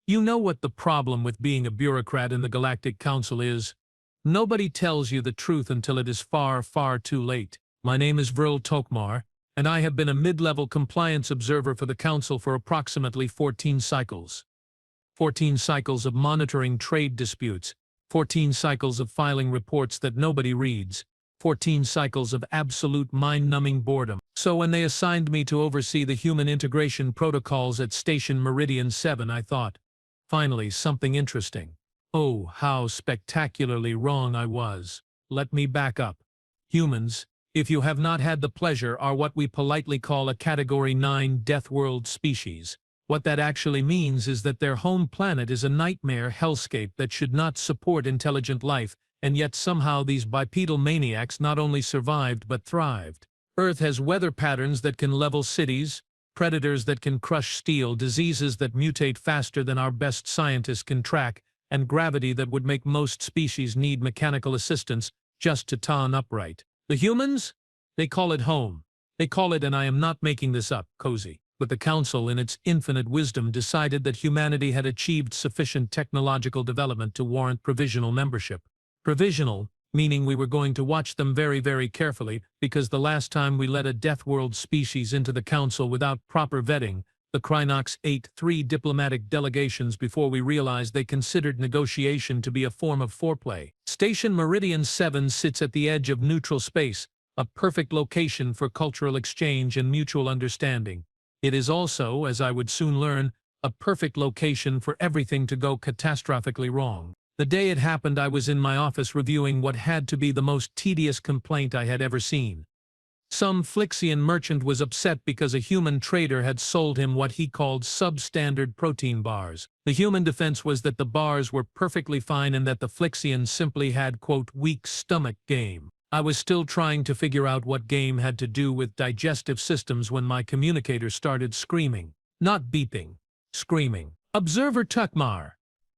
You know what the problem with being a bureaucrat in the Galactic Council is? Nobody tells you the truth until it is far, far too late. My name is Vril Tokmar, and I have been a mid-level compliance observer for the Council for approximately 14 cycles. 14 cycles of monitoring trade disputes, 14 cycles of filing reports that nobody reads, 14 cycles of absolute mind-numbing boredom. So when they assigned me to oversee the human integration protocols at Station Meridian 7, I thought, finally, something interesting. Oh, how spectacularly wrong I was. Let me back up. Humans, if you have not had the pleasure, are what we politely call a Category 9 Death World species. What that actually means is that their home planet is a nightmare hellscape that should not support intelligent life, and yet somehow these bipedal maniacs not only survived but thrived. Earth has weather patterns that can level cities, predators that can crush steel, diseases that mutate faster than our best scientists can track, and gravity that would make most species need mechanical assistance just to turn upright. The humans? They call it home. They call it, and I am not making this up, cozy. But the Council, in its infinite wisdom, decided that humanity had achieved sufficient technological development to warrant provisional membership. Provisional, meaning we were going to watch them very, very carefully, because the last time we let a Death World species into the Council without proper vetting, the Chronicles ate 3 diplomatic delegations before we realized they considered negotiation to be a form of foreplay. Station Meridian 7 sits at the edge of neutral space, a perfect location for cultural exchange and mutual understanding. It is also, as I would soon learn, a perfect location for everything to go catastrophically wrong. The day it happened, I was in my office reviewing what had to be the most tedious complaint I had ever seen. Some Flixian merchant was upset because a human trader had sold him what he called substandard protein bars. The human defense was that the bars were perfectly fine and that the Flixian simply had, quote, weak stomach game. I was still trying to figure out what game had to do with digestive systems when my communicator started screaming. Not beeping. Screaming. Observer Tukmar.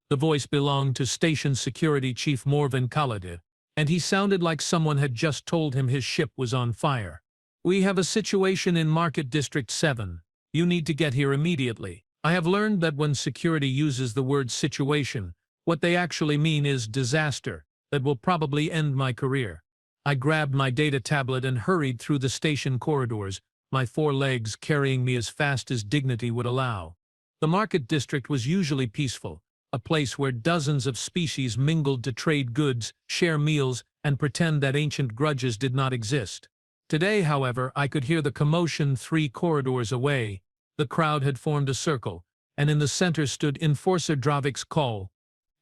The voice belonged to Station Security Chief Morvan Khalid, and he sounded like someone had just told him his ship was on fire. We have a situation in Market District 7. You need to get here immediately. I have learned that when security uses the word situation, what they actually mean is disaster that will probably end my career. I grabbed my data tablet and hurried through the station corridors, my 4 legs carrying me as fast as dignity would allow. The Market District was usually peaceful, a place where dozens of species mingled to trade goods, share meals, and pretend that ancient grudges did not exist. Today, however, I could hear the commotion 3 corridors away. The crowd had formed a circle, and in the center stood Enforcer Dravix Call.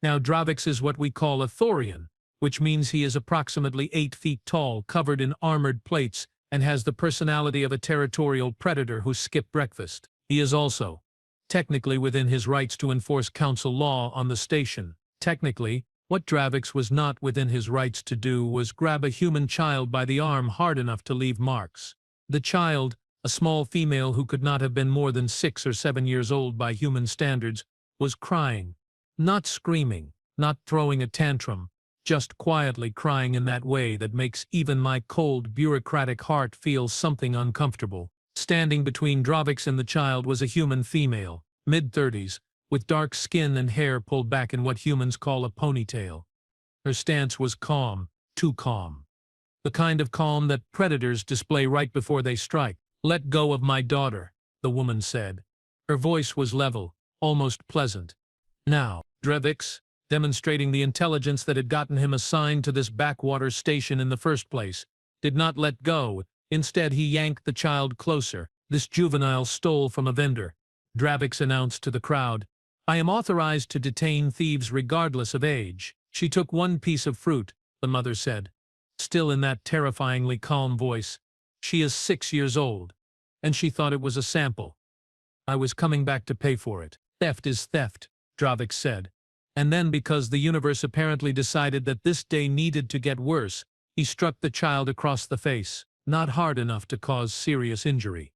Now, Dravix is what we call a Thorian, which means he is approximately 8 feet tall, covered in armored plates, and has the personality of a territorial predator who skipped breakfast. He is also technically within his rights to enforce council law on the station. Technically, what Dravix was not within his rights to do was grab a human child by the arm hard enough to leave marks. The child, a small female who could not have been more than 6 or 7 years old by human standards, was crying. Not screaming, not throwing a tantrum, just quietly crying in that way that makes even my cold, bureaucratic heart feel something uncomfortable. Standing between Dravix and the child was a human female, mid-30s, with dark skin and hair pulled back in what humans call a ponytail. Her stance was calm, too calm. The kind of calm that predators display right before they strike. "Let go of my daughter," the woman said. Her voice was level, almost pleasant. Now, Dravix, demonstrating the intelligence that had gotten him assigned to this backwater station in the first place, did not let go. Instead, he yanked the child closer. "This juvenile stole from a vendor," Dravix announced to the crowd. "I am authorized to detain thieves regardless of age." "She took 1 piece of fruit," the mother said, still in that terrifyingly calm voice. "She is 6 years old, and she thought it was a sample. I was coming back to pay for it." "Theft is theft," Dravix said. And then, because the universe apparently decided that this day needed to get worse, he struck the child across the face. Not hard enough to cause serious injury.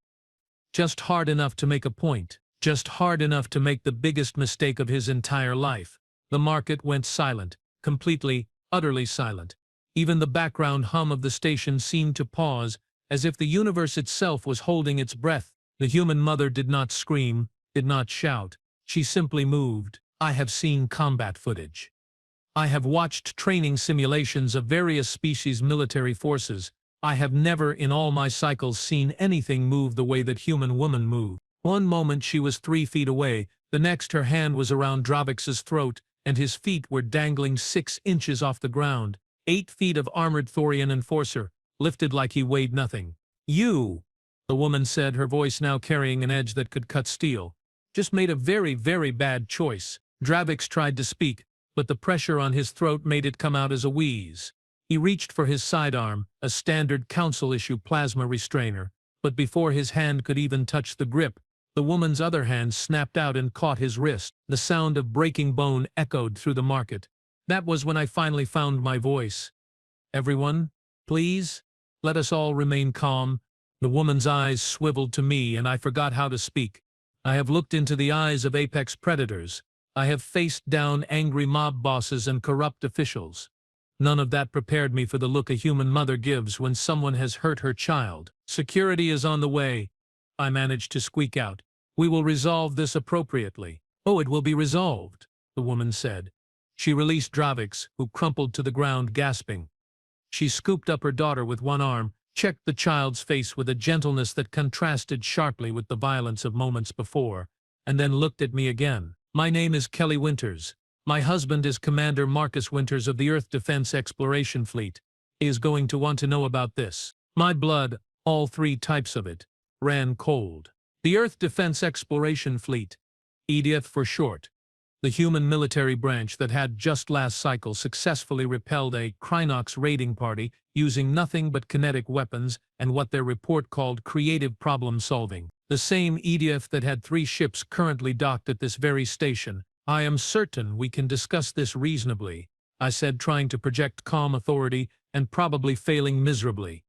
Just hard enough to make a point. Just hard enough to make the biggest mistake of his entire life. The market went silent, completely, utterly silent. Even the background hum of the station seemed to pause, as if the universe itself was holding its breath. The human mother did not scream, did not shout. She simply moved. I have seen combat footage. I have watched training simulations of various species' military forces. I have never in all my cycles seen anything move the way that human woman moved. One moment she was 3 feet away, the next her hand was around Dravix's throat, and his feet were dangling 6 inches off the ground. 8 feet of armored Thorian enforcer, lifted like he weighed nothing. "You," the woman said, her voice now carrying an edge that could cut steel, "just made a very, very bad choice." Dravix tried to speak, but the pressure on his throat made it come out as a wheeze. He reached for his sidearm, a standard council-issue plasma restrainer, but before his hand could even touch the grip, the woman's other hand snapped out and caught his wrist. The sound of breaking bone echoed through the market. That was when I finally found my voice. "Everyone, please, let us all remain calm." The woman's eyes swiveled to me, and I forgot how to speak. I have looked into the eyes of apex predators. I have faced down angry mob bosses and corrupt officials. None of that prepared me for the look a human mother gives when someone has hurt her child. "Security is on the way," I managed to squeak out. "We will resolve this appropriately." "Oh, it will be resolved," the woman said. She released Dravix, who crumpled to the ground gasping. She scooped up her daughter with one arm, checked the child's face with a gentleness that contrasted sharply with the violence of moments before, and then looked at me again. "My name is Kelly Winters. My husband is Commander Marcus Winters of the Earth Defense Exploration Fleet. He is going to want to know about this." My blood, all 3 types of it, ran cold. The Earth Defense Exploration Fleet, EDF for short, the human military branch that had just last cycle successfully repelled a Chronicles raiding party using nothing but kinetic weapons and what their report called creative problem-solving. The same EDF that had 3 ships currently docked at this very station. "I am certain we can discuss this reasonably," I said, trying to project calm authority and probably failing miserably.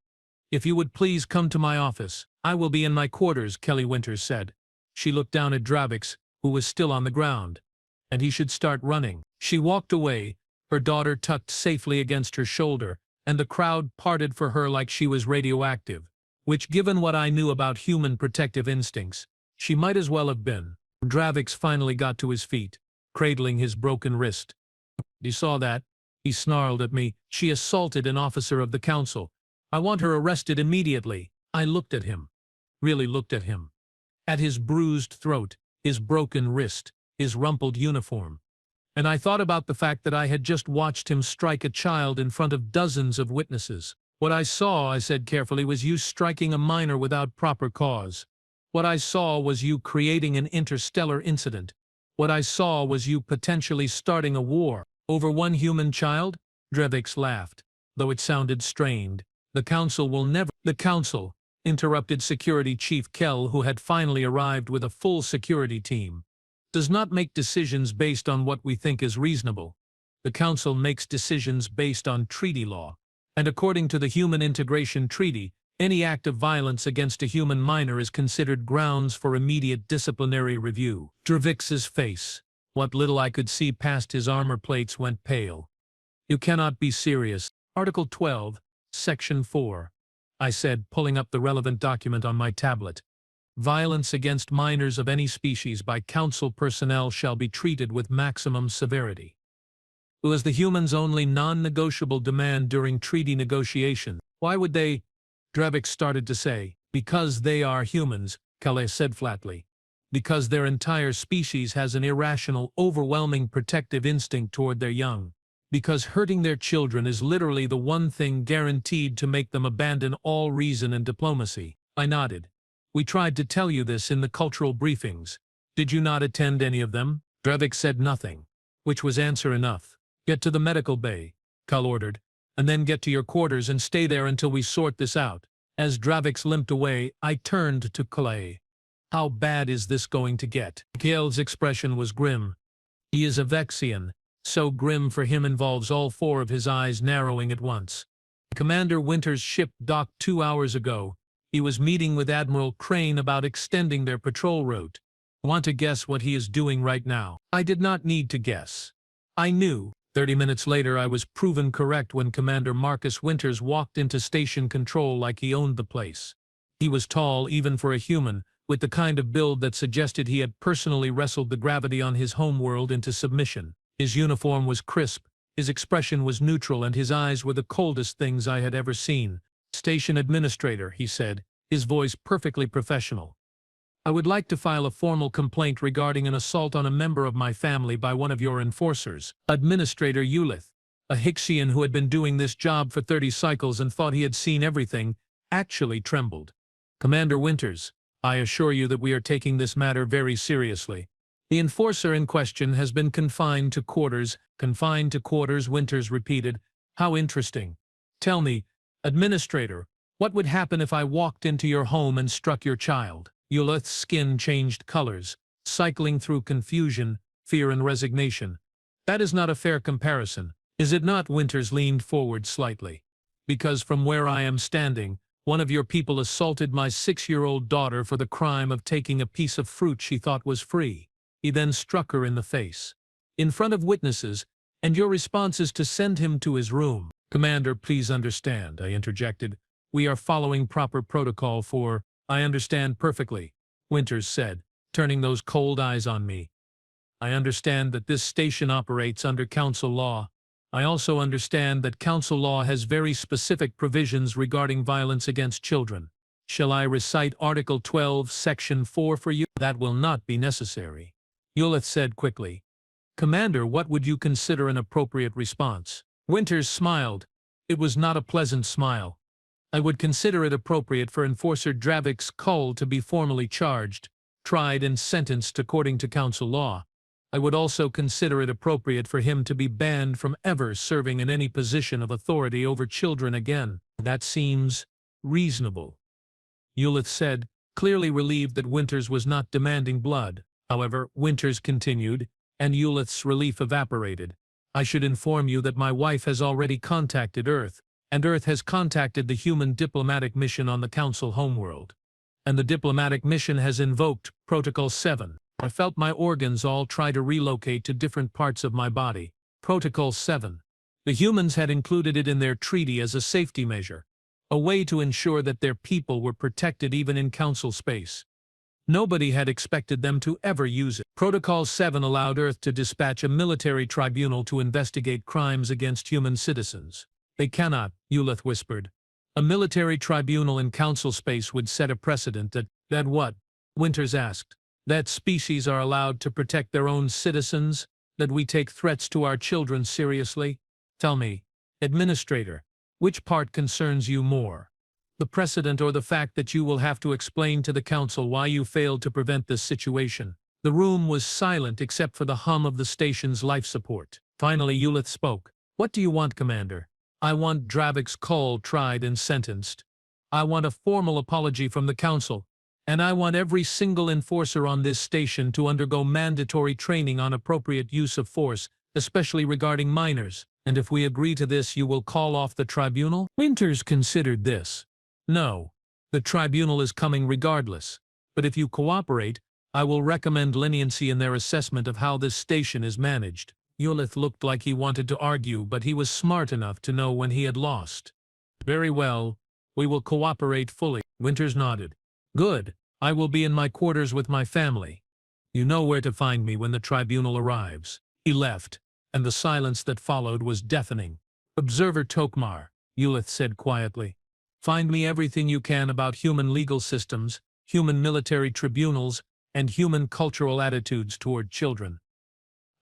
"If you would please come to my office." "I will be in my quarters," Kelly Winters said. She looked down at Dravix, who was still on the ground. "And he should start running." She walked away, her daughter tucked safely against her shoulder, and the crowd parted for her like she was radioactive, which, given what I knew about human protective instincts, she might as well have been. Dravix finally got to his feet, cradling his broken wrist. "You saw that?" he snarled at me. "She assaulted an officer of the council. I want her arrested immediately." I looked at him, really looked at him. At his bruised throat, his broken wrist, his rumpled uniform. And I thought about the fact that I had just watched him strike a child in front of dozens of witnesses. "What I saw," I said carefully, "was you striking a minor without proper cause. What I saw was you creating an interstellar incident. What I saw was you potentially starting a war. Over one human child?" Dravix laughed, though it sounded strained. "The council will never—" "The council," interrupted Security Chief Kell, who had finally arrived with a full security team, "does not make decisions based on what we think is reasonable. The council makes decisions based on treaty law. And according to the Human Integration Treaty, any act of violence against a human minor is considered grounds for immediate disciplinary review." Dravix's face, what little I could see past his armor plates, went pale. "You cannot be serious." "Article 12, Section 4. I said, pulling up the relevant document on my tablet. "Violence against minors of any species by council personnel shall be treated with maximum severity." It was the humans' only non-negotiable demand during treaty negotiations. "Why would they?" Dravix started to say. "Because they are humans," Calais said flatly. "Because their entire species has an irrational, overwhelming protective instinct toward their young. Because hurting their children is literally the one thing guaranteed to make them abandon all reason and diplomacy." I nodded. "We tried to tell you this in the cultural briefings. Did you not attend any of them?" Dravix said nothing, which was answer enough. "Get to the medical bay," Cal ordered, "and then get to your quarters and stay there until we sort this out." As Dravix limped away, I turned to Calais. "How bad is this going to get?" Cale's expression was grim. He is a Vexian. So grim for him involves all 4 of his eyes narrowing at once. "Commander Winters' ship docked 2 hours ago. He was meeting with Admiral Crane about extending their patrol route. Want to guess what he is doing right now?" I did not need to guess. I knew. 30 minutes later I was proven correct when Commander Marcus Winters walked into station control like he owned the place. He was tall even for a human, with the kind of build that suggested he had personally wrestled the gravity on his homeworld into submission. His uniform was crisp, his expression was neutral, and his eyes were the coldest things I had ever seen. "Station administrator," he said, his voice perfectly professional. "I would like to file a formal complaint regarding an assault on a member of my family by one of your enforcers." Administrator Ulith, a Hixian who had been doing this job for 30 cycles and thought he had seen everything, actually trembled. "Commander Winters, I assure you that we are taking this matter very seriously. The enforcer in question has been confined to quarters." "Confined to quarters," Winters repeated. "How interesting. Tell me, Administrator, what would happen if I walked into your home and struck your child?" Ulith's skin changed colors, cycling through confusion, fear, and resignation. "That is not a fair comparison, is it not?" Winters leaned forward slightly. "Because from where I am standing, one of your people assaulted my 6-year-old daughter for the crime of taking a piece of fruit she thought was free. He then struck her in the face, in front of witnesses, and your response is to send him to his room." "Commander, please understand," I interjected. "We are following proper protocol for—" "I understand perfectly," Winters said, turning those cold eyes on me. "I understand that this station operates under council law. I also understand that council law has very specific provisions regarding violence against children. Shall I recite Article 12, Section 4 for you?" "That will not be necessary," Ulith said quickly. "Commander, what would you consider an appropriate response?" Winters smiled. It was not a pleasant smile. "I would consider it appropriate for Enforcer Dravix Kull to be formally charged, tried, and sentenced according to council law. I would also consider it appropriate for him to be banned from ever serving in any position of authority over children again." "That seems reasonable," Ulith said, clearly relieved that Winters was not demanding blood. However, Winters continued, and Ulith's relief evaporated. "I should inform you that my wife has already contacted Earth, and Earth has contacted the human diplomatic mission on the Council homeworld. And the diplomatic mission has invoked Protocol 7. I felt my organs all try to relocate to different parts of my body. Protocol 7. The humans had included it in their treaty as a safety measure, a way to ensure that their people were protected even in Council space. Nobody had expected them to ever use it. Protocol 7 allowed Earth to dispatch a military tribunal to investigate crimes against human citizens. "They cannot," Ulith whispered. "A military tribunal in Council space would set a precedent that what?" Winters asked. "That species are allowed to protect their own citizens, that we take threats to our children seriously? Tell me, Administrator, which part concerns you more? The precedent or the fact that you will have to explain to the Council why you failed to prevent this situation?" The room was silent except for the hum of the station's life support. Finally, Ulith spoke. "What do you want, Commander?" "I want Dravix Kull tried and sentenced. I want a formal apology from the Council, and I want every single enforcer on this station to undergo mandatory training on appropriate use of force, especially regarding minors. And if we agree to this, you will call off the tribunal?" Winters considered this. "No, the tribunal is coming regardless, but if you cooperate, I will recommend leniency in their assessment of how this station is managed." Ulith looked like he wanted to argue, but he was smart enough to know when he had lost. "Very well, we will cooperate fully." Winters nodded. "Good. I will be in my quarters with my family. You know where to find me when the tribunal arrives." He left, and the silence that followed was deafening. "Observer Tokmar," Ulith said quietly. "Find me everything you can about human legal systems, human military tribunals, and human cultural attitudes toward children.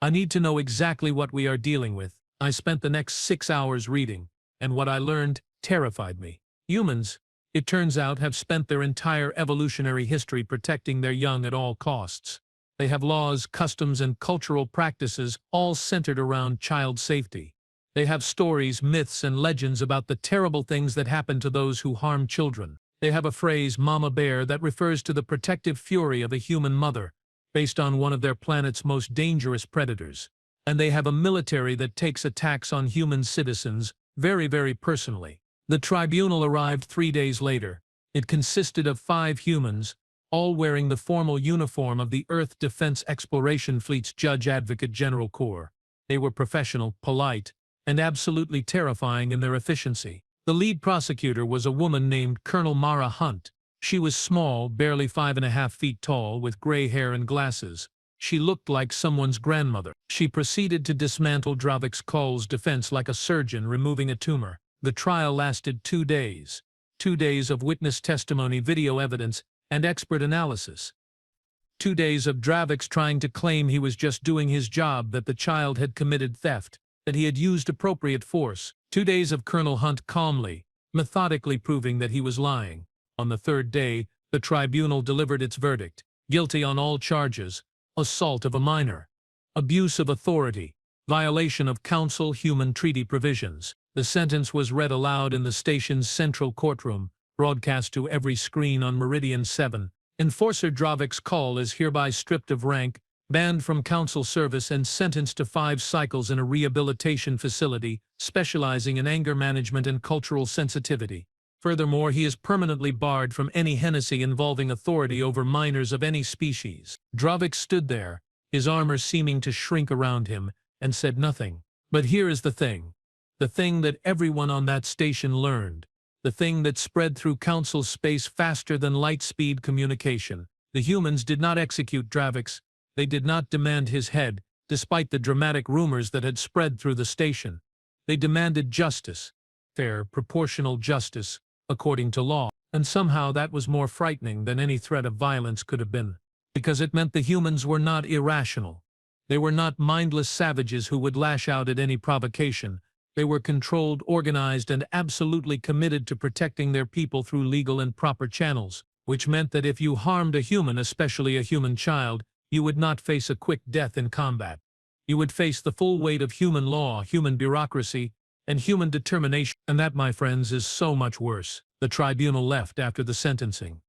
I need to know exactly what we are dealing with." I spent the next 6 hours reading, and what I learned terrified me. Humans, it turns out, have spent their entire evolutionary history protecting their young at all costs. They have laws, customs, and cultural practices all centered around child safety. They have stories, myths, and legends about the terrible things that happen to those who harm children. They have a phrase, Mama Bear, that refers to the protective fury of a human mother, based on one of their planet's most dangerous predators. And they have a military that takes attacks on human citizens very, very personally. The tribunal arrived 3 days later. It consisted of 5 humans, all wearing the formal uniform of the Earth Defense Exploration Fleet's Judge Advocate General Corps. They were professional, polite, and absolutely terrifying in their efficiency. The lead prosecutor was a woman named Colonel Mara Hunt. She was small, barely 5.5 feet tall, with gray hair and glasses. She looked like someone's grandmother. She proceeded to dismantle Dravix Kol's defense like a surgeon removing a tumor. The trial lasted 2 days. 2 days of witness testimony, video evidence, and expert analysis. 2 days of Dravix trying to claim he was just doing his job, that the child had committed theft, that he had used appropriate force. 2 days of Colonel Hunt calmly, methodically proving that he was lying. On the 3rd day, the tribunal delivered its verdict. Guilty on all charges. Assault of a minor. Abuse of authority. Violation of Council Human Treaty provisions. The sentence was read aloud in the station's central courtroom, broadcast to every screen on Meridian 7. Enforcer Dravix Kol is hereby stripped of rank, banned from council service, and sentenced to 5 cycles in a rehabilitation facility specializing in anger management and cultural sensitivity. Furthermore, he is permanently barred from any Hennessy involving authority over minors of any species. Dravix stood there, his armor seeming to shrink around him, and said nothing. But here is the thing that everyone on that station learned, the thing that spread through council space faster than light-speed communication. The humans did not execute Dravix. They did not demand his head, despite the dramatic rumors that had spread through the station. They demanded justice, fair, proportional justice, according to law. And somehow that was more frightening than any threat of violence could have been, because it meant the humans were not irrational. They were not mindless savages who would lash out at any provocation. They were controlled, organized, and absolutely committed to protecting their people through legal and proper channels, which meant that if you harmed a human, especially a human child, you would not face a quick death in combat. You would face the full weight of human law, human bureaucracy, and human determination. And that, my friends, is so much worse. The tribunal left after the sentencing.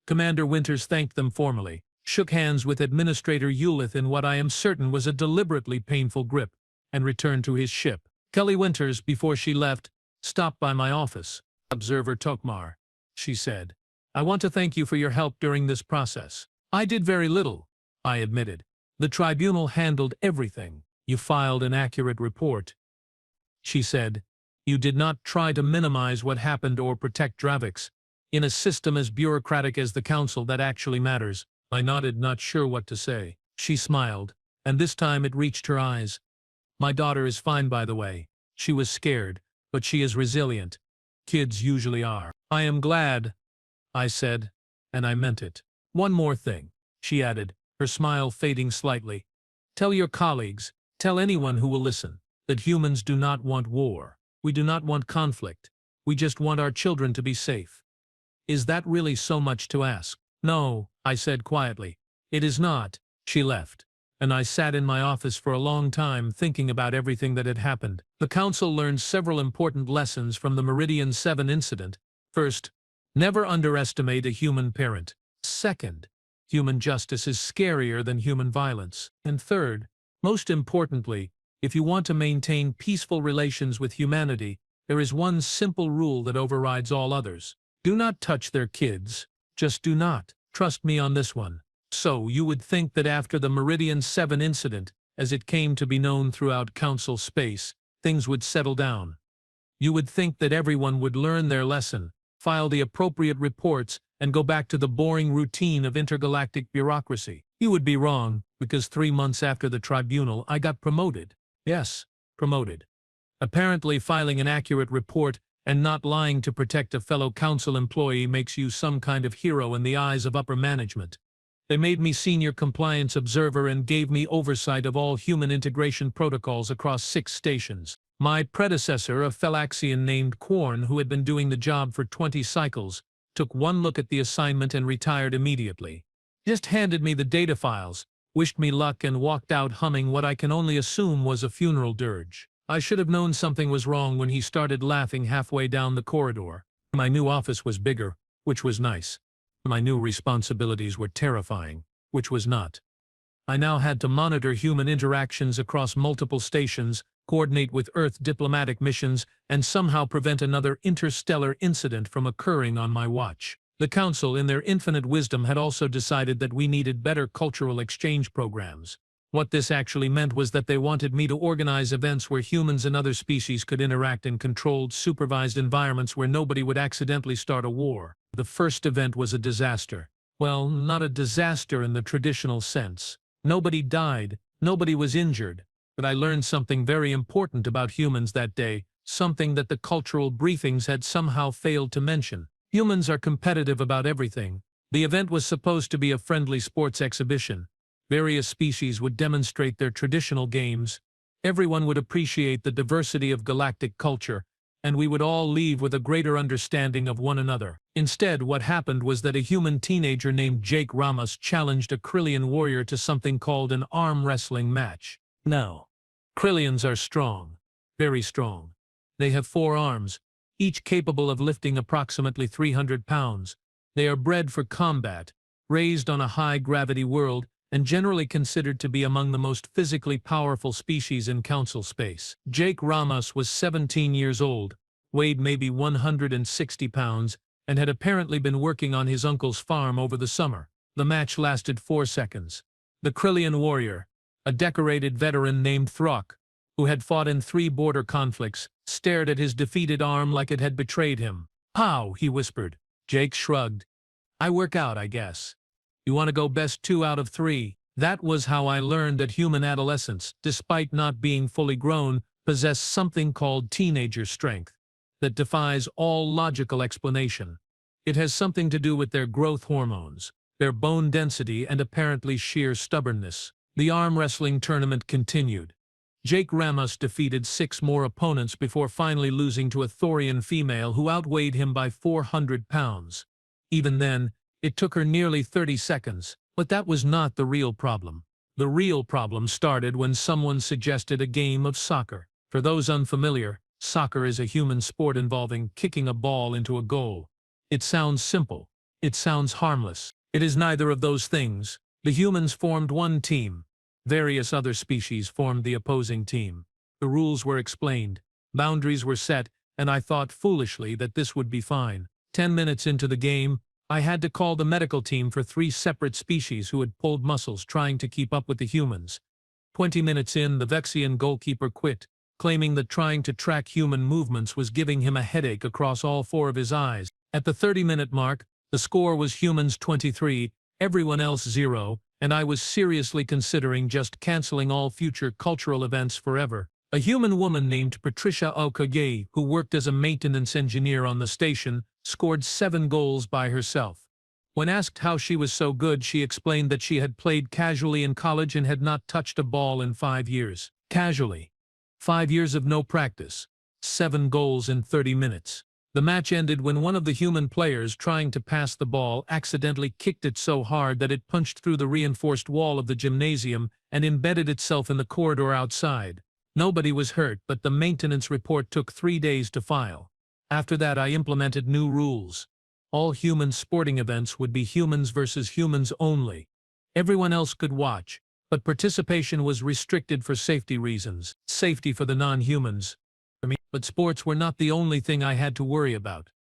Commander Winters thanked them formally, shook hands with Administrator Eulith in what I am certain was a deliberately painful grip, and returned to his ship. Kelly Winters, before she left, stopped by my office. Observer Tokmar, she said, I want to thank you for your help during this process. I did very little, I admitted. The tribunal handled everything. You filed an accurate report, she said. You did not try to minimize what happened or protect Dravix. In a system as bureaucratic as the Council, that actually matters. I nodded, not sure what to say. She smiled, and this time it reached her eyes. My daughter is fine, by the way. She was scared, but she is resilient. Kids usually are. I am glad, I said, and I meant it. One more thing, she added, her smile fading slightly. Tell your colleagues, tell anyone who will listen, that humans do not want war. We do not want conflict. We just want our children to be safe. Is that really so much to ask? No, I said quietly. It is not. She left, and I sat in my office for a long time thinking about everything that had happened. The Council learned several important lessons from the Meridian 7 incident. First, never underestimate a human parent. Second, human justice is scarier than human violence. And third, most importantly, if you want to maintain peaceful relations with humanity, there is one simple rule that overrides all others. Do not touch their kids. Just do not. Trust me on this one. So, you would think that after the Meridian 7 incident, as it came to be known throughout Council space, things would settle down. You would think that everyone would learn their lesson, file the appropriate reports, and go back to the boring routine of intergalactic bureaucracy. You would be wrong, because 3 months after the tribunal, I got promoted. Yes, promoted. Apparently, filing an accurate report and not lying to protect a fellow council employee makes you some kind of hero in the eyes of upper management. They made me senior compliance observer and gave me oversight of all human integration protocols across 6 stations. My predecessor, a Phelaxian named Quarn, who had been doing the job for 20 cycles, took one look at the assignment and retired immediately. Just handed me the data files, wished me luck, and walked out humming what I can only assume was a funeral dirge. I should have known something was wrong when he started laughing halfway down the corridor. My new office was bigger, which was nice. My new responsibilities were terrifying, which was not. I now had to monitor human interactions across multiple stations, coordinate with Earth diplomatic missions, and somehow prevent another interstellar incident from occurring on my watch. The Council, in their infinite wisdom, had also decided that we needed better cultural exchange programs. What this actually meant was that they wanted me to organize events where humans and other species could interact in controlled, supervised environments where nobody would accidentally start a war. The first event was a disaster. Well, not a disaster in the traditional sense. Nobody died, nobody was injured, but I learned something very important about humans that day, something that the cultural briefings had somehow failed to mention. Humans are competitive about everything. The event was supposed to be a friendly sports exhibition. Various species would demonstrate their traditional games. Everyone would appreciate the diversity of galactic culture, and we would all leave with a greater understanding of one another. Instead, what happened was that a human teenager named Jake Ramos challenged a Krillian warrior to something called an arm wrestling match. Now, Krillians are strong, very strong. They have 4 arms, each capable of lifting approximately 300 pounds. They are bred for combat, raised on a high-gravity world, and generally considered to be among the most physically powerful species in Council space. Jake Ramos was 17 years old, weighed maybe 160 pounds, and had apparently been working on his uncle's farm over the summer. The match lasted 4 seconds. The Krillian warrior, a decorated veteran named Throck, who had fought in 3 border conflicts, stared at his defeated arm like it had betrayed him. "How?" he whispered. Jake shrugged. "I work out, I guess. You want to go best 2 out of 3. That was how I learned that human adolescents, despite not being fully grown, possess something called teenager strength that defies all logical explanation. It has something to do with their growth hormones, their bone density, and apparently sheer stubbornness. The arm wrestling tournament continued. Jake Ramos defeated 6 more opponents before finally losing to a Thorian female who outweighed him by 400 pounds. Even then, it took her nearly 30 seconds, but that was not the real problem. The real problem started when someone suggested a game of soccer. For those unfamiliar, soccer is a human sport involving kicking a ball into a goal. It sounds simple. It sounds harmless. It is neither of those things. The humans formed one team. Various other species formed the opposing team. The rules were explained. Boundaries were set, and I thought foolishly that this would be fine. 10 minutes into the game, I had to call the medical team for 3 separate species who had pulled muscles trying to keep up with the humans. 20 minutes in, the Vexian goalkeeper quit, claiming that trying to track human movements was giving him a headache across all 4 of his eyes. At the 30-minute mark, the score was humans 23, everyone else 0, and I was seriously considering just canceling all future cultural events forever. A human woman named Patricia Okage, who worked as a maintenance engineer on the station, scored 7 goals by herself. When asked how she was so good, she explained that she had played casually in college and had not touched a ball in 5 years. Casually. 5 years of no practice. 7 goals in 30 minutes. The match ended when one of the human players trying to pass the ball accidentally kicked it so hard that it punched through the reinforced wall of the gymnasium and embedded itself in the corridor outside. Nobody was hurt, but the maintenance report took 3 days to file. After that, I implemented new rules. All human sporting events would be humans versus humans only. Everyone else could watch, but participation was restricted for safety reasons. Safety for the non-humans. But sports were not the only thing I had to worry about.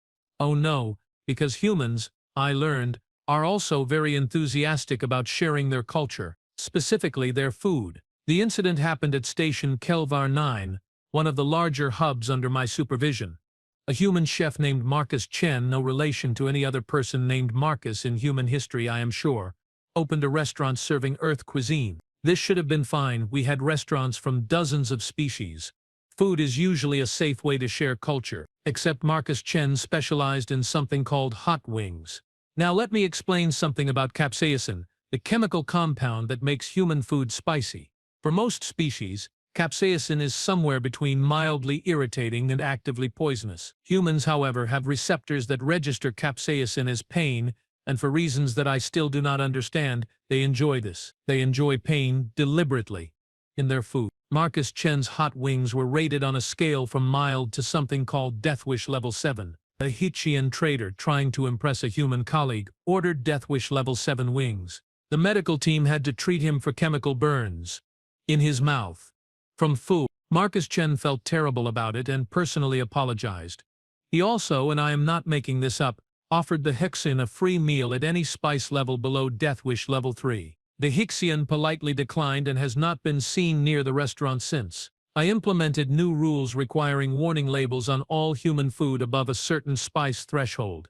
Oh no, because humans, I learned, are also very enthusiastic about sharing their culture, specifically their food. The incident happened at Station Kelvar 9, one of the larger hubs under my supervision. A human chef named Marcus Chen, no relation to any other person named Marcus in human history I am sure, opened a restaurant serving Earth cuisine. This should have been fine. We had restaurants from dozens of species. Food is usually a safe way to share culture, except Marcus Chen specialized in something called hot wings. Now let me explain something about capsaicin, the chemical compound that makes human food spicy. For most species, capsaicin is somewhere between mildly irritating and actively poisonous. Humans, however, have receptors that register capsaicin as pain, and for reasons that I still do not understand, they enjoy this. They enjoy pain deliberately in their food. Marcus Chen's hot wings were rated on a scale from mild to something called Deathwish Level 7. A Hichian trader trying to impress a human colleague ordered Deathwish Level 7 wings. The medical team had to treat him for chemical burns in his mouth from food. Marcus Chen felt terrible about it and personally apologized. He also, and I am not making this up, offered the Hixian a free meal at any spice level below Deathwish Level 3. The Hixian politely declined and has not been seen near the restaurant since. I implemented new rules requiring warning labels on all human food above a certain spice threshold.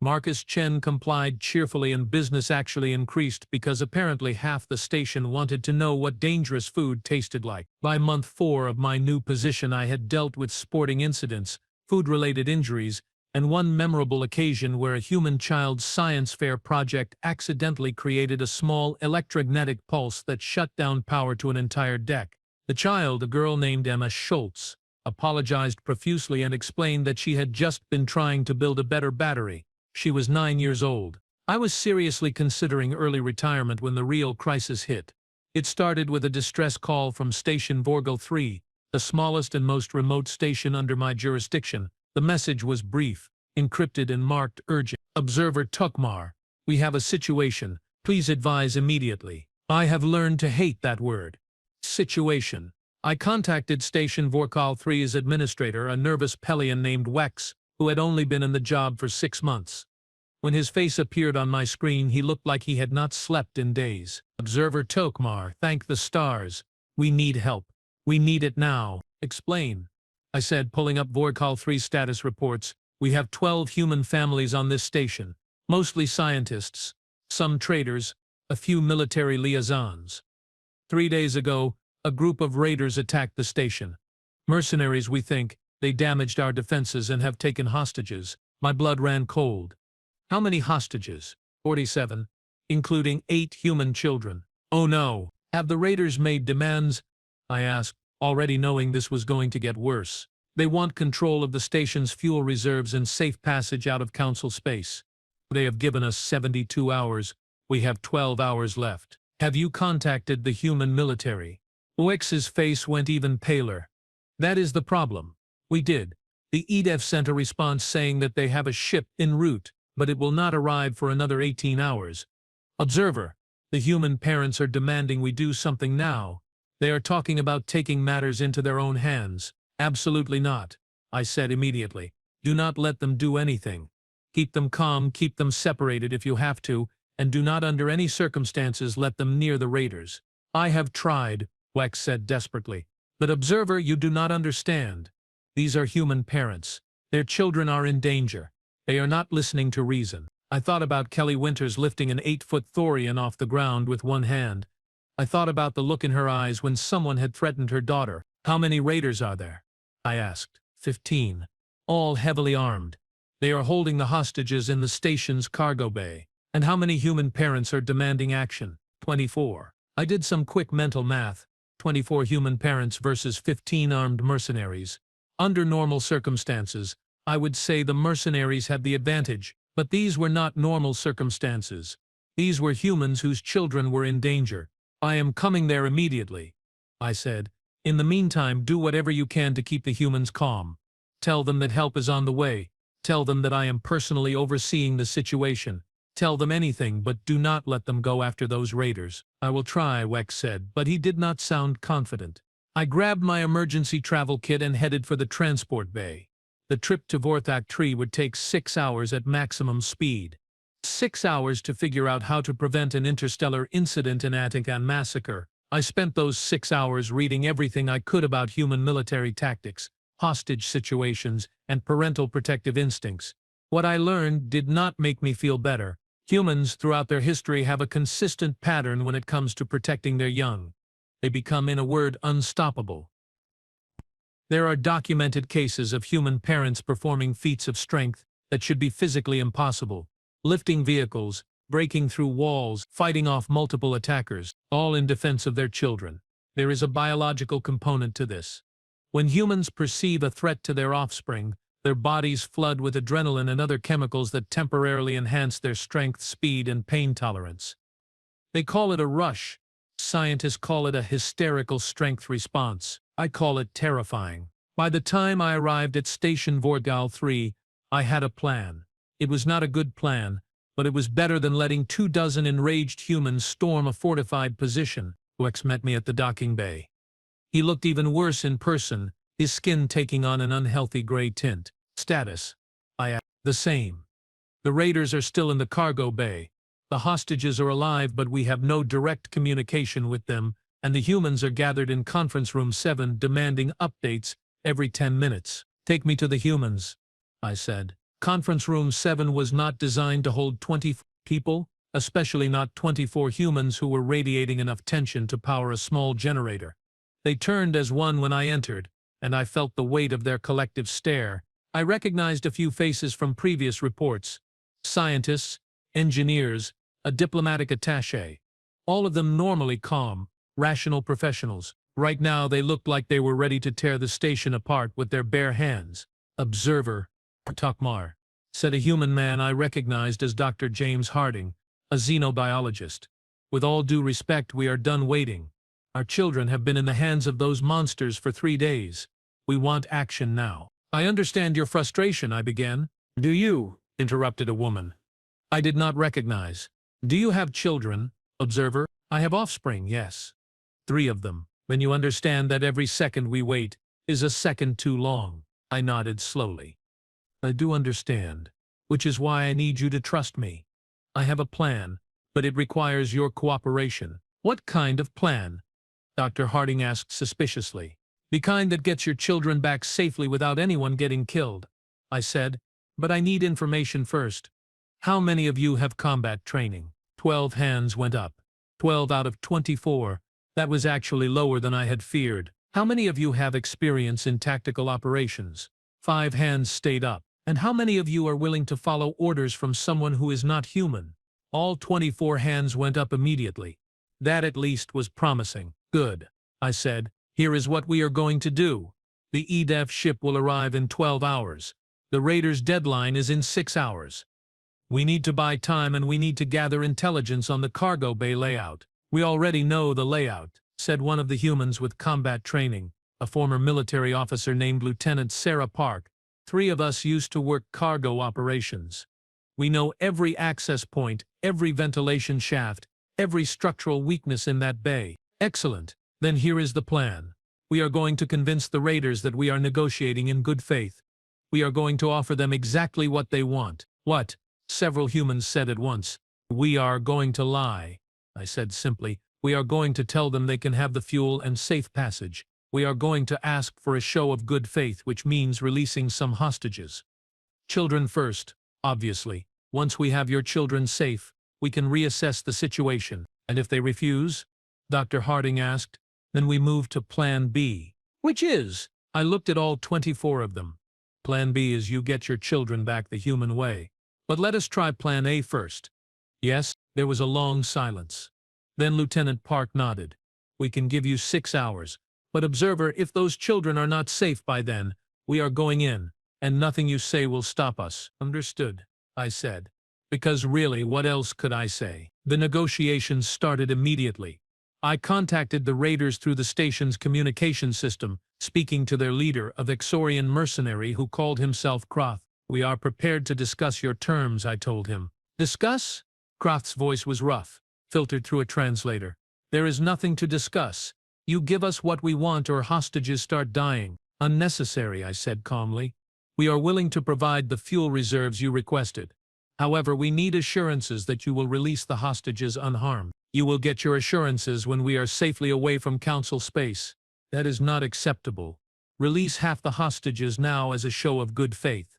Marcus Chen complied cheerfully and business actually increased because apparently half the station wanted to know what dangerous food tasted like. By month 4 of my new position I had dealt with sporting incidents, food-related injuries, and one memorable occasion where a human child's science fair project accidentally created a small electromagnetic pulse that shut down power to an entire deck. The child, a girl named Emma Schultz, apologized profusely and explained that she had just been trying to build a better battery. She was 9 years old. I was seriously considering early retirement when the real crisis hit. It started with a distress call from Station Vorgal 3, the smallest and most remote station under my jurisdiction. The message was brief, encrypted and marked urgent. Observer Tokmar, we have a situation. Please advise immediately. I have learned to hate that word. Situation. I contacted Station Vorkal 3's administrator, a nervous Pelian named Wex, who had only been in the job for 6 months. When his face appeared on my screen, he looked like he had not slept in days. Observer Tokmar, thank the stars. We need help. We need it now. Explain, I said, pulling up Vorkal 3's status reports. We have 12 human families on this station, mostly scientists, some traders, a few military liaisons. 3 days ago, a group of raiders attacked the station. Mercenaries, we think. They damaged our defenses and have taken hostages. My blood ran cold. How many hostages? 47, including 8 human children. Oh no. Have the raiders made demands? I asked, already knowing this was going to get worse. They want control of the station's fuel reserves and safe passage out of council space. They have given us 72 hours. We have 12 hours left. Have you contacted the human military? Wex's face went even paler. That is the problem. We did. The EDF sent a response saying that they have a ship en route, but it will not arrive for another 18 hours. Observer, the human parents are demanding we do something now. They are talking about taking matters into their own hands. Absolutely not, I said immediately. Do not let them do anything. Keep them calm, keep them separated if you have to, and do not under any circumstances let them near the raiders. I have tried, Wex said desperately. But observer, you do not understand. These are human parents. Their children are in danger. They are not listening to reason. I thought about Kelly Winters lifting an 8-foot Thorian off the ground with one hand. I thought about the look in her eyes when someone had threatened her daughter. How many raiders are there? I asked. 15. All heavily armed. They are holding the hostages in the station's cargo bay. And how many human parents are demanding action? 24. I did some quick mental math. 24 human parents versus 15 armed mercenaries. Under normal circumstances, I would say the mercenaries had the advantage, but these were not normal circumstances. These were humans whose children were in danger. I am coming there immediately, I said. In the meantime, do whatever you can to keep the humans calm. Tell them that help is on the way. Tell them that I am personally overseeing the situation. Tell them anything, but do not let them go after those raiders. I will try, Wex said, but he did not sound confident. I grabbed my emergency travel kit and headed for the transport bay. The trip to Vorthak Tree would take 6 hours at maximum speed. 6 hours to figure out how to prevent an interstellar incident in Attican massacre. I spent those 6 hours reading everything I could about human military tactics, hostage situations, and parental protective instincts. What I learned did not make me feel better. Humans throughout their history have a consistent pattern when it comes to protecting their young. They become, in a word, unstoppable. There are documented cases of human parents performing feats of strength that should be physically impossible, lifting vehicles, breaking through walls, fighting off multiple attackers, all in defense of their children. There is a biological component to this. When humans perceive a threat to their offspring, their bodies flood with adrenaline and other chemicals that temporarily enhance their strength, speed, and pain tolerance. They call it a rush. Scientists call it a hysterical strength response. I call it terrifying. By the time I arrived at Station Vorgal 3, I had a plan. It was not a good plan, but it was better than letting 24 enraged humans storm a fortified position. Wex met me at the docking bay. He looked even worse in person, his skin taking on an unhealthy gray tint. Status? I asked. The same. The raiders are still in the cargo bay. The hostages are alive, but we have no direct communication with them, and the humans are gathered in conference room 7 demanding updates every 10 minutes. Take me to the humans, I said. Conference Room 7 was not designed to hold 20 people, especially not 24 humans who were radiating enough tension to power a small generator. They turned as one when I entered, and I felt the weight of their collective stare. I recognized a few faces from previous reports. Scientists, engineers, a diplomatic attaché. All of them normally calm, rational professionals. Right now they looked like they were ready to tear the station apart with their bare hands. "Observer, Tokmar," said a human man I recognized as Dr. James Harding, a xenobiologist. "With all due respect, we are done waiting. Our children have been in the hands of those monsters for 3 days. We want action now." "I understand your frustration," I began. "Do you?" interrupted a woman I did not recognize. "Do you have children, observer?" "I have offspring, yes. 3 of them. Then you understand that every second we wait is a second too long." I nodded slowly. "I do understand, which is why I need you to trust me. I have a plan, but it requires your cooperation." "What kind of plan?" Dr. Harding asked suspiciously. "The kind that gets your children back safely without anyone getting killed," I said. "But I need information first. How many of you have combat training?" 12 hands went up. 12 out of 24. That was actually lower than I had feared. "How many of you have experience in tactical operations?" 5 hands stayed up. "And how many of you are willing to follow orders from someone who is not human?" All 24 hands went up immediately. That at least was promising. "Good," I said. "Here is what we are going to do. The EDF ship will arrive in 12 hours. The Raiders' deadline is in 6 hours. We need to buy time and we need to gather intelligence on the cargo bay layout." "We already know the layout," said one of the humans with combat training, a former military officer named Lieutenant Sarah Park. 3 of us used to work cargo operations. We know every access point, every ventilation shaft, every structural weakness in that bay." "Excellent. Then here is the plan. We are going to convince the Raiders that we are negotiating in good faith. We are going to offer them exactly what they want." "What?" several humans said at once. "We are going to lie," I said simply. "We are going to tell them they can have the fuel and safe passage. We are going to ask for a show of good faith, which means releasing some hostages. Children first, obviously. Once we have your children safe, we can reassess the situation." "And if they refuse?" Dr. Harding asked. "Then we move to Plan B." "Which is?" I looked at all 24 of them. "Plan B is you get your children back the human way. But let us try Plan A first." "Yes." There was a long silence. Then Lieutenant Park nodded. "We can give you 6 hours. But observer, if those children are not safe by then, we are going in, and nothing you say will stop us." "Understood," I said. Because really, what else could I say? The negotiations started immediately. I contacted the Raiders through the station's communication system, speaking to their leader, a Vexorian mercenary who called himself Kroth. "We are prepared to discuss your terms," I told him. "Discuss?" Kroth's voice was rough, filtered through a translator. "There is nothing to discuss. You give us what we want or hostages start dying." "Unnecessary," I said calmly. "We are willing to provide the fuel reserves you requested. However, we need assurances that you will release the hostages unharmed." "You will get your assurances when we are safely away from Council space." "That is not acceptable. Release half the hostages now as a show of good faith.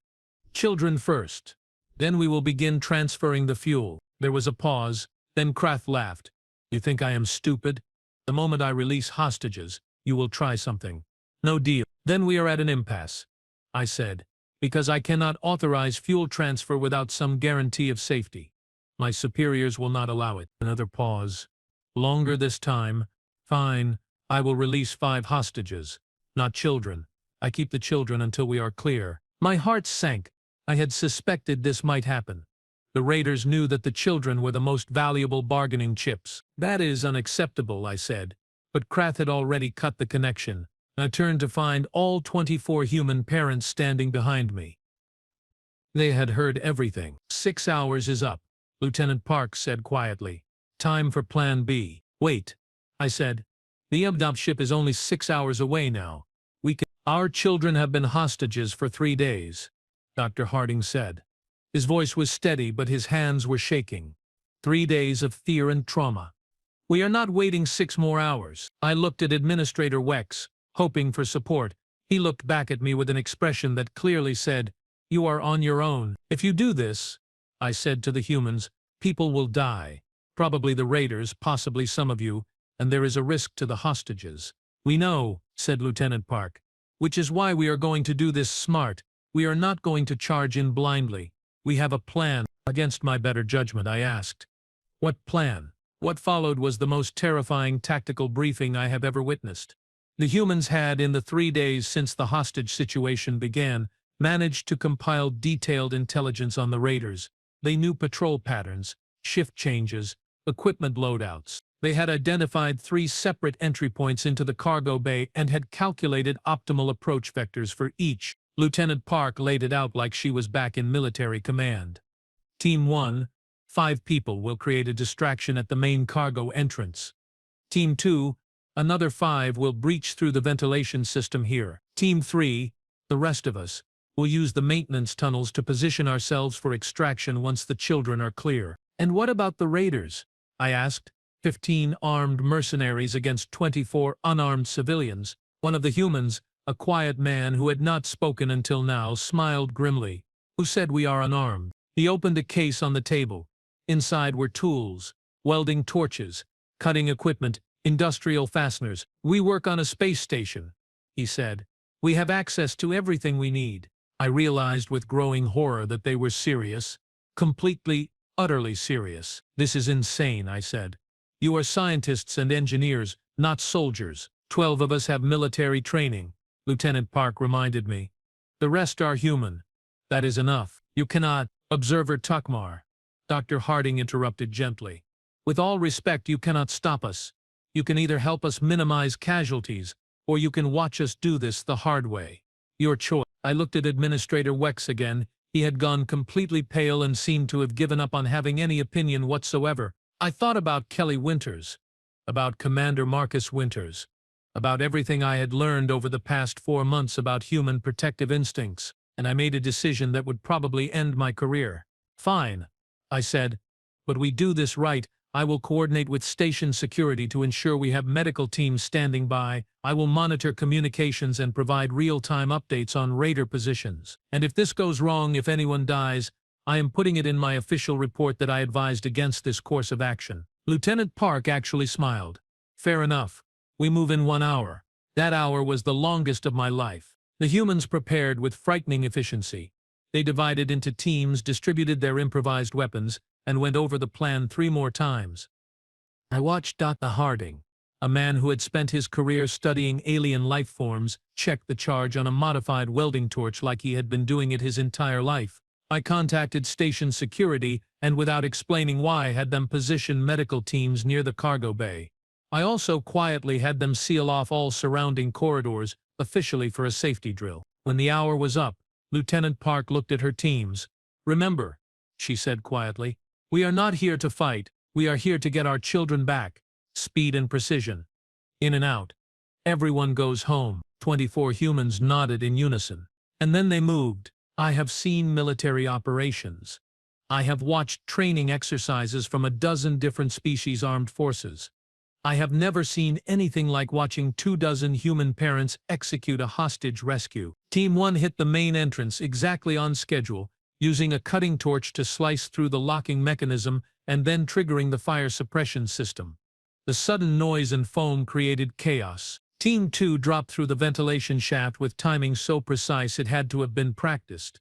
Children first. Then we will begin transferring the fuel." There was a pause, then Krath laughed. "You think I am stupid? The moment I release hostages, you will try something. No deal." "Then we are at an impasse," I said, "because I cannot authorize fuel transfer without some guarantee of safety. My superiors will not allow it." Another pause. "Longer this time. Fine, I will release 5 hostages. Not children. I keep the children until we are clear." My heart sank. I had suspected this might happen. The Raiders knew that the children were the most valuable bargaining chips. "That is unacceptable," I said, but Krath had already cut the connection. I turned to find all 24 human parents standing behind me. They had heard everything. 6 hours is up," Lieutenant Park said quietly. "Time for Plan B." "Wait," I said. "The UBDOP ship is only 6 hours away now. Our children have been hostages for 3 days," Dr. Harding said. His voice was steady, but his hands were shaking. 3 days of fear and trauma. "We are not waiting 6 more hours." I looked at Administrator Wex, hoping for support. He looked back at me with an expression that clearly said, You are on your own. If you do this, I said to the humans, people will die. Probably the raiders, possibly some of you, and there is a risk to the hostages. We know, said Lieutenant Park, which is why we are going to do this smart. We are not going to charge in blindly. We have a plan. Against my better judgment, I asked. What plan? What followed was the most terrifying tactical briefing I have ever witnessed. The humans had, in the 3 days since the hostage situation began, managed to compile detailed intelligence on the raiders. They knew patrol patterns, shift changes, equipment loadouts. They had identified 3 separate entry points into the cargo bay and had calculated optimal approach vectors for each. Lieutenant Park laid it out like she was back in military command. Team 1, 5 people will create a distraction at the main cargo entrance. Team 2, another 5 will breach through the ventilation system here. Team 3, the rest of us, will use the maintenance tunnels to position ourselves for extraction once the children are clear. And what about the raiders? I asked. 15 armed mercenaries against 24 unarmed civilians. One of the humans, a quiet man who had not spoken until now, smiled grimly. Who said we are unarmed? He opened a case on the table. Inside were tools, welding torches, cutting equipment, industrial fasteners. We work on a space station, he said. We have access to everything we need. I realized with growing horror that they were serious. Completely, utterly serious. This is insane, I said. You are scientists and engineers, not soldiers. 12 of us have military training, Lieutenant Park reminded me. The rest are human. That is enough. You cannot. Observer Tokmar. Dr. Harding interrupted gently. With all respect, you cannot stop us. You can either help us minimize casualties, or you can watch us do this the hard way. Your choice. I looked at Administrator Wex again. He had gone completely pale and seemed to have given up on having any opinion whatsoever. I thought about Kelly Winters, about Commander Marcus Winters, about everything I had learned over the past 4 months about human protective instincts, and I made a decision that would probably end my career. Fine, I said, but we do this right. I will coordinate with station security to ensure we have medical teams standing by. I will monitor communications and provide real-time updates on raider positions. And if this goes wrong, if anyone dies, I am putting it in my official report that I advised against this course of action. Lieutenant Park actually smiled. Fair enough. We move in 1 hour. That hour was the longest of my life. The humans prepared with frightening efficiency. They divided into teams, distributed their improvised weapons, and went over the plan 3 more times. I watched Dr. Harding, a man who had spent his career studying alien life forms, check the charge on a modified welding torch like he had been doing it his entire life. I contacted station security and, without explaining why, had them position medical teams near the cargo bay. I also quietly had them seal off all surrounding corridors, officially for a safety drill. When the hour was up, Lieutenant Park looked at her teams. Remember, she said quietly, we are not here to fight. We are here to get our children back. Speed and precision. In and out. Everyone goes home. 24 humans nodded in unison. And then they moved. I have seen military operations. I have watched training exercises from a dozen different species armed forces. I have never seen anything like watching 24 human parents execute a hostage rescue. Team 1 hit the main entrance exactly on schedule, using a cutting torch to slice through the locking mechanism and then triggering the fire suppression system. The sudden noise and foam created chaos. Team 2 dropped through the ventilation shaft with timing so precise it had to have been practiced.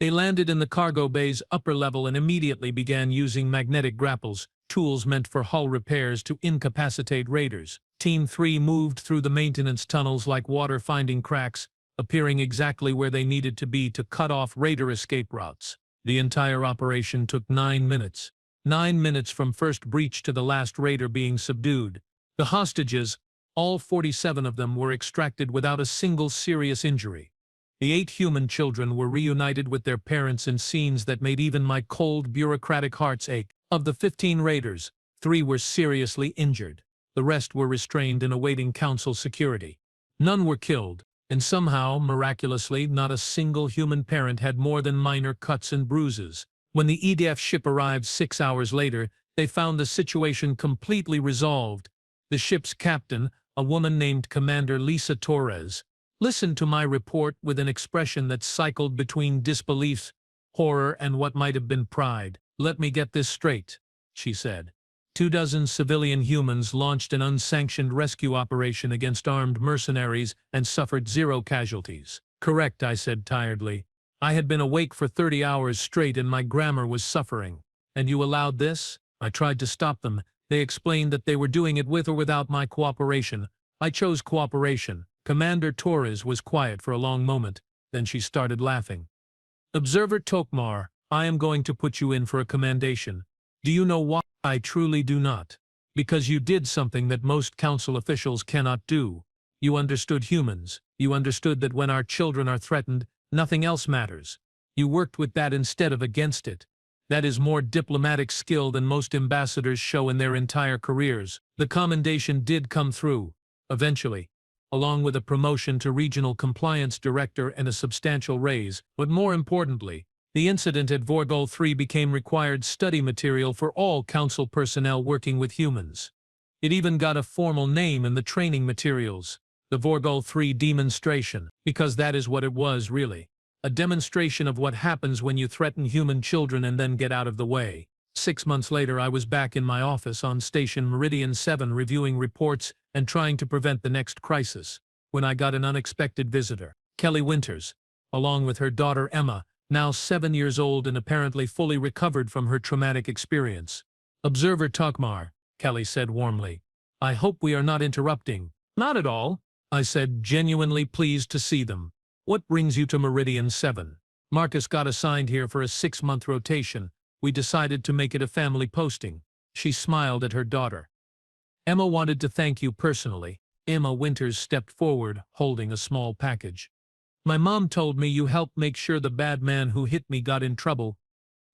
They landed in the cargo bay's upper level and immediately began using magnetic grapples, tools meant for hull repairs, to incapacitate raiders. Team 3 moved through the maintenance tunnels like water finding cracks, appearing exactly where they needed to be to cut off raider escape routes. The entire operation took 9 minutes. 9 minutes from first breach to the last raider being subdued. The hostages, all 47 of them, were extracted without a single serious injury. The 8 human children were reunited with their parents in scenes that made even my cold, bureaucratic hearts ache. Of the 15 raiders, 3 were seriously injured. The rest were restrained and awaiting council security. None were killed, and somehow, miraculously, not a single human parent had more than minor cuts and bruises. When the EDF ship arrived 6 hours later, they found the situation completely resolved. The ship's captain, a woman named Commander Lisa Torres, listened to my report with an expression that cycled between disbelief, horror, and what might have been pride. "Let me get this straight," she said. 24 civilian humans launched an unsanctioned rescue operation against armed mercenaries and suffered 0 casualties. "Correct," I said tiredly. I had been awake for 30 hours straight and my grammar was suffering. "And you allowed this?" I tried to stop them. They explained that they were doing it with or without my cooperation. I chose cooperation. Commander Torres was quiet for a long moment. Then she started laughing. "Observer Tokmar, I am going to put you in for a commendation. Do you know why? I truly do not. Because you did something that most council officials cannot do. You understood humans. You understood that when our children are threatened, nothing else matters. You worked with that instead of against it. That is more diplomatic skill than most ambassadors show in their entire careers." The commendation did come through, eventually, along with a promotion to regional compliance director and a substantial raise, but more importantly, the incident at Vorgol 3 became required study material for all council personnel working with humans. It even got a formal name in the training materials, the Vorgol 3 demonstration, because that is what it was really. A demonstration of what happens when you threaten human children and then get out of the way. 6 months later I was back in my office on Station Meridian 7 reviewing reports and trying to prevent the next crisis, when I got an unexpected visitor. Kelly Winters, along with her daughter Emma, now 7 years old and apparently fully recovered from her traumatic experience. "Observer Tokmar," Kelly said warmly. "I hope we are not interrupting." "Not at all," I said, genuinely pleased to see them. "What brings you to Meridian 7? "Marcus got assigned here for a 6-month rotation. We decided to make it a family posting." She smiled at her daughter. "Emma wanted to thank you personally." Emma Winters stepped forward, holding a small package. "My mom told me you helped make sure the bad man who hit me got in trouble."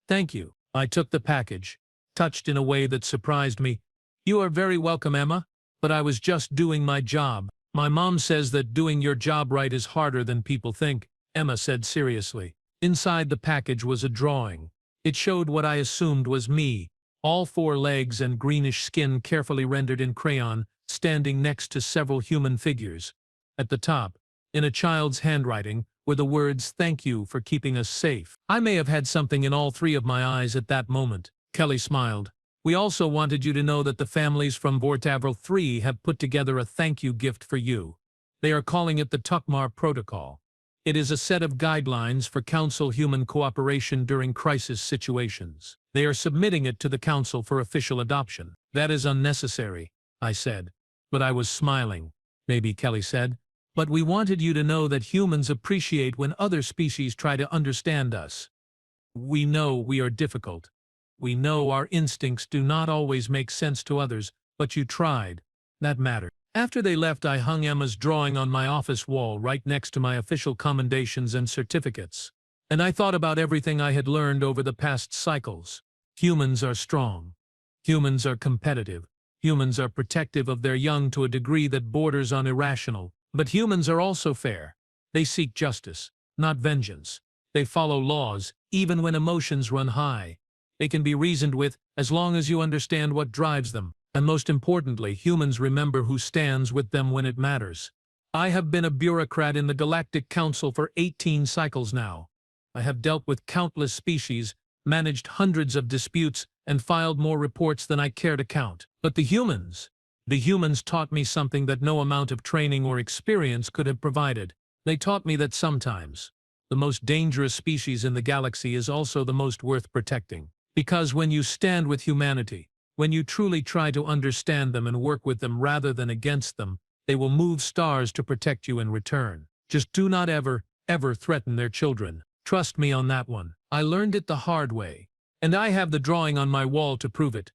"Thank you." I took the package, touched in a way that surprised me. "You are very welcome, Emma, but I was just doing my job." "My mom says that doing your job right is harder than people think," Emma said seriously. Inside the package was a drawing. It showed what I assumed was me, all 4 legs and greenish skin carefully rendered in crayon, standing next to several human figures. At the top, in a child's handwriting, were the words, "Thank you for keeping us safe." I may have had something in all 3 of my eyes at that moment. Kelly smiled. "We also wanted you to know that the families from Vortavral 3 have put together a thank you gift for you. They are calling it the Tokmar Protocol. It is a set of guidelines for council human cooperation during crisis situations. They are submitting it to the council for official adoption." "That is unnecessary," I said. But I was smiling. "Maybe," Kelly said. "But we wanted you to know that humans appreciate when other species try to understand us. We know we are difficult. We know our instincts do not always make sense to others, but you tried. That mattered." After they left, I hung Emma's drawing on my office wall right next to my official commendations and certificates. And I thought about everything I had learned over the past cycles. Humans are strong. Humans are competitive. Humans are protective of their young to a degree that borders on irrational. But humans are also fair. They seek justice, not vengeance. They follow laws, even when emotions run high. They can be reasoned with, as long as you understand what drives them. And most importantly, humans remember who stands with them when it matters. I have been a bureaucrat in the Galactic Council for 18 cycles now. I have dealt with countless species, managed hundreds of disputes, and filed more reports than I care to count. But the humans taught me something that no amount of training or experience could have provided. They taught me that sometimes the most dangerous species in the galaxy is also the most worth protecting. Because when you stand with humanity, when you truly try to understand them and work with them rather than against them, they will move stars to protect you in return. Just do not ever, ever threaten their children. Trust me on that one. I learned it the hard way. And I have the drawing on my wall to prove it.